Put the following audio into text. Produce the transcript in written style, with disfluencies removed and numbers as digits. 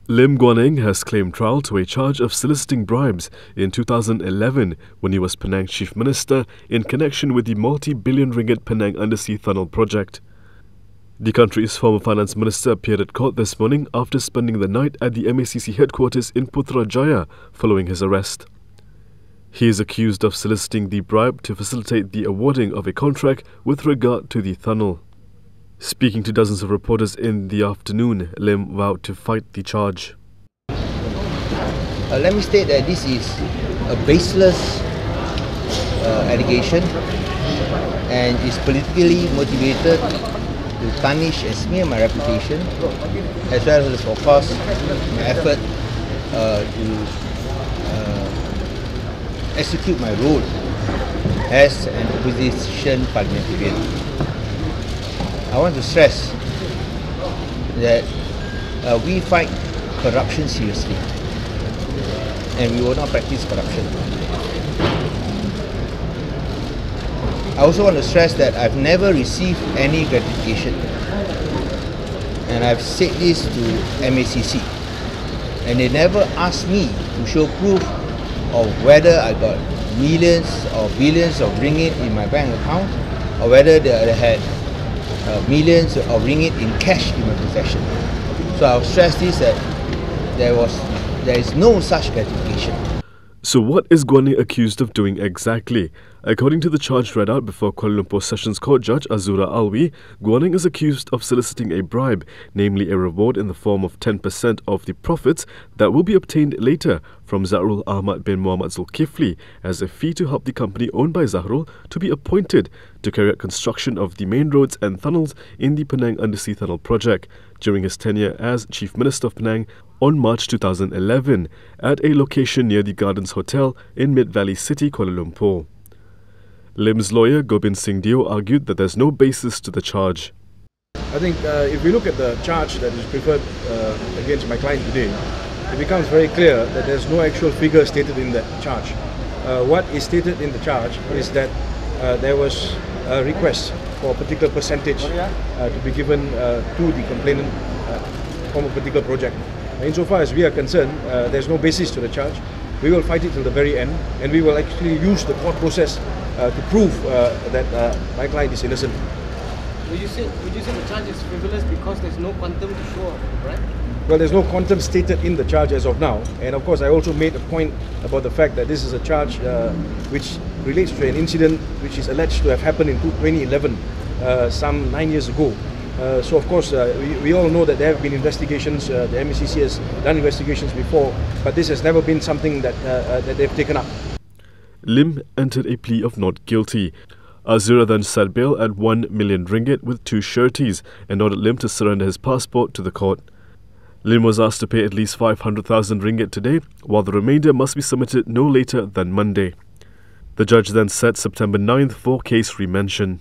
Lim Guan Eng has claimed trial to a charge of soliciting bribes in 2011 when he was Penang Chief Minister in connection with the multi-billion ringgit Penang undersea tunnel project. The country's former finance minister appeared at court this morning after spending the night at the MACC headquarters in Putrajaya following his arrest. He is accused of soliciting the bribe to facilitate the awarding of a contract with regard to the tunnel. Speaking to dozens of reporters in the afternoon, Lim vowed to fight the charge. Let me state that this is a baseless allegation and is politically motivated to tarnish and smear my reputation, as well as, of course, my effort to execute my role as an opposition parliamentarian. I want to stress that we fight corruption seriously, and we will not practice corruption. I also want to stress that I've never received any gratification, and I've said this to MACC, and they never asked me to show proof of whether I got millions or billions of ringgit in my bank account, or whether they had millions of ringgit in cash in my possession. So I'll stress this, that there is no such gratification. So what is Guan Eng accused of doing exactly? According to the charge read out before Kuala Lumpur Sessions Court Judge Azura Alwi, Guan Eng is accused of soliciting a bribe, namely a reward in the form of 10% of the profits that will be obtained later from Zahrul Ahmad bin Muhammad Zulkifli as a fee to help the company owned by Zahrul to be appointed to carry out construction of the main roads and tunnels in the Penang undersea tunnel project during his tenure as Chief Minister of Penang on March 2011 at a location near the Gardens Hotel in Mid-Valley City, Kuala Lumpur. Lim's lawyer, Gobind Singh Deo, argued that there's no basis to the charge. I think if we look at the charge that is preferred against my client today, it becomes very clear that there's no actual figure stated in that charge. What is stated in the charge is that there was a request for a particular percentage to be given to the complainant from a particular project. Insofar as we are concerned, there's no basis to the charge. We will fight it till the very end, and we will actually use the court process to prove that my client is innocent. Would you say the charge is frivolous because there's no quantum to show, right? Well, there's no quantum stated in the charge as of now, and of course I also made a point about the fact that this is a charge which relates to an incident which is alleged to have happened in 2011, some 9 years ago. So of course we all know that there have been investigations, the MACC has done investigations before, but this has never been something that they've taken up. Lim entered a plea of not guilty. Azura then set bail at 1 million ringgit with 2 sureties and ordered Lim to surrender his passport to the court. Lim was asked to pay at least 500,000 ringgit today, while the remainder must be submitted no later than Monday. The judge then set September 9th for case remention.